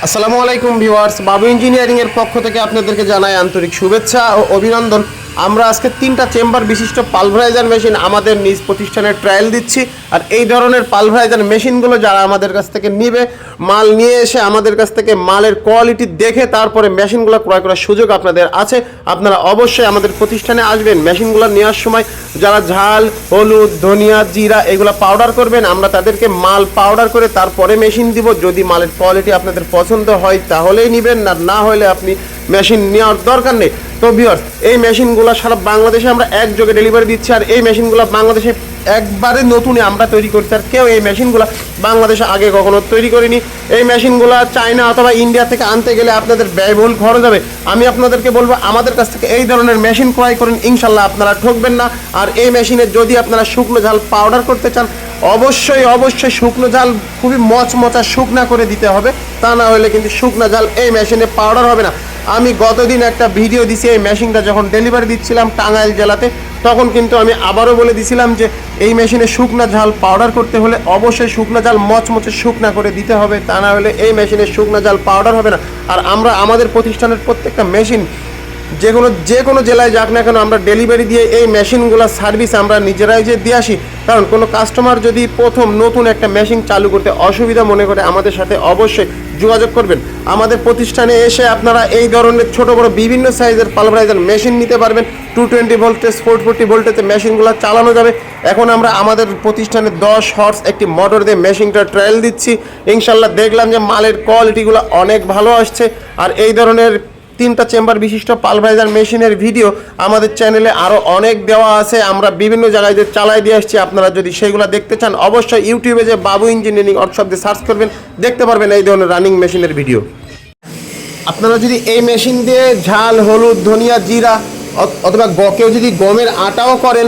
আসসালামু আলাইকুম ভিউয়ার্স, বাবু ইঞ্জিনিয়ারিং এর পক্ষ থেকে আপনাদেরকে জানাই আন্তরিক শুভেচ্ছা ও অভিনন্দন। আমরা আজকে 3টা চেম্বার বিশিষ্ট পালভারাইজার মেশিন আমাদের নিজ প্রতিষ্ঠানে ট্রায়াল দিচ্ছি। আর এই ধরনের পালভারাইজার মেশিনগুলো যারা আমাদের কাছ থেকে নেবে, মাল নিয়ে এসে আমাদের কাছ থেকে মালের কোয়ালিটি দেখে তারপরে মেশিনগুলো ক্রয় করার সুযোগ আপনাদের আছে। আপনারা অবশ্যই আমাদের প্রতিষ্ঠানে আসবেন। মেশিনগুলো নেওয়ার সময় যারা ঝাল, হলুদ, ধনিয়া, জিরা এগুলো পাউডার করবেন, আমরা তাদেরকে মাল পাউডার করে তারপরে মেশিন দিব। যদি মালের কোয়ালিটি আপনাদের পছন্দ হয় তাহলেই নেবেন, না হলে আপনি মেশিন নেওয়ার দরকার নেই। তো ভিউয়ার্স, এই মেশিনগুলো সারা বাংলাদেশে আমরা একযোগে ডেলিভারি দিচ্ছি। আর এই মেশিনগুলো বাংলাদেশে একবারে নতুনই আমরা তৈরি করছি। আর কেউ এই মেশিনগুলো বাংলাদেশে আগে কখনো তৈরি করিনি। এই মেশিনগুলো চায়না অথবা ইন্ডিয়া থেকে আনতে গেলে আপনাদের ব্যয়বহুল খরচ হবে। আমি আপনাদেরকে বলবো আমাদের কাছ থেকে এই ধরনের মেশিন ক্রয় করুন, ইনশাল্লাহ আপনারা ঠকবেন না। আর এই মেশিনে যদি আপনারা শুকনো ঝাল পাউডার করতে চান, অবশ্যই শুকনো ঝাল খুবই মচমচা শুকনা করে দিতে হবে, তা না হলে কিন্তু শুকনো ঝাল এই মেশিনে পাউডার হবে না। আমি গতদিন একটা ভিডিও দিছি এই মেশিনটা যখন ডেলিভারি দিচ্ছিলাম টাঙ্গাইল জেলাতে, তখন কিন্তু আমি আবারও বলে দিছিলাম যে এই মেশিনে শুকনা ঝাল পাউডার করতে হলে অবশ্যই শুকনো ঝাল মচমচে শুকনা করে দিতে হবে, তা না হলে এই মেশিনে শুকনো ঝাল পাউডার হবে না। আর আমরা আমাদের প্রতিষ্ঠানের প্রত্যেকটা মেশিন যে কোনো জেলায় যাক না কেন আমরা ডেলিভারি দিয়ে এই মেশিনগুলোর সার্ভিস আমরা নিজেরাই যে দিয়ে আসি। কারণ কোনো কাস্টমার যদি প্রথম নতুন একটা মেশিন চালু করতে অসুবিধা মনে করে আমাদের সাথে অবশ্যই যোগাযোগ করবেন। আমাদের প্রতিষ্ঠানে এসে আপনারা এই ধরনের ছোট বড় বিভিন্ন সাইজের পালভারাইজার মেশিন নিতে পারবেন। 220 ভোল্টেজ, 440 ভোল্টেজে মেশিনগুলো চালানো যাবে। এখন আমরা আমাদের প্রতিষ্ঠানে 10 হর্স একটি মোটর দিয়ে মেশিনটা ট্রায়াল দিচ্ছি। ইনশাল্লাহ দেখলাম যে মালের কোয়ালিটিগুলো অনেক ভালো আসছে। আর এই ধরনের 3টা চেম্বার বিশিষ্ট পালভারাইজার মেশিনের ভিডিও আমাদের চ্যানেলে আরও অনেক দেওয়া আছে। আমরা বিভিন্ন জায়গায় যে চালাই দিয়ে আসছি, আপনারা যদি সেইগুলো দেখতে চান অবশ্যই ইউটিউবে যে বাবু ইঞ্জিনিয়ারিং ওয়ার্কশপ দিয়ে সার্চ করবেন, দেখতে পারবেন এই ধরনের রানিং মেশিনের ভিডিও। আপনারা যদি এই মেশিন দিয়ে ঝাল, হলুদ, ধনিয়া, জিরা অথবা কেউ যদি গমের আটাও করেন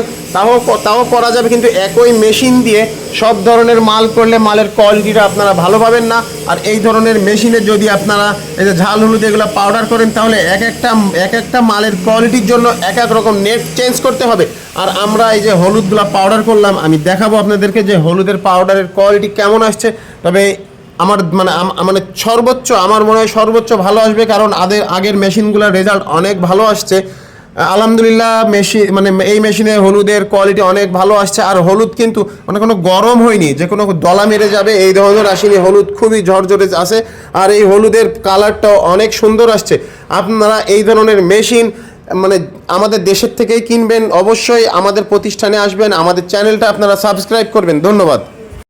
তাও করা যাবে, কিন্তু একই মেশিন দিয়ে সব ধরনের মাল করলে মালের কোয়ালিটিটা আপনারা ভালো পাবেন না। আর এই ধরনের মেশিনে যদি আপনারা এই যে ঝাল, হলুদ এগুলো পাউডার করেন তাহলে এক একটা মালের কোয়ালিটির জন্য এক রকম নেট চেঞ্জ করতে হবে। আর আমরা এই যে হলুদগুলো পাউডার করলাম, আমি দেখাবো আপনাদেরকে যে হলুদের পাউডারের কোয়ালিটি কেমন আসছে। তবে আমার মনে হয় সর্বোচ্চ ভালো আসবে, কারণ আগের মেশিনগুলোর রেজাল্ট অনেক ভালো আসছে। আলহামদুলিল্লাহ এই মেশিনে হলুদের কোয়ালিটি অনেক ভালো আসছে। আর হলুদ কিন্তু কোনো গরম হয়নি যে কোনো দলা মেরে যাবে এই ধরনের আসেনি, হলুদ খুবই ঝরঝরে আছে। আর এই হলুদের কালারটাও অনেক সুন্দর আসছে। আপনারা এই ধরনের মেশিন আমাদের দেশের থেকেই কিনবেন, অবশ্যই আমাদের প্রতিষ্ঠানে আসবেন, আমাদের চ্যানেলটা আপনারা সাবস্ক্রাইব করবেন। ধন্যবাদ।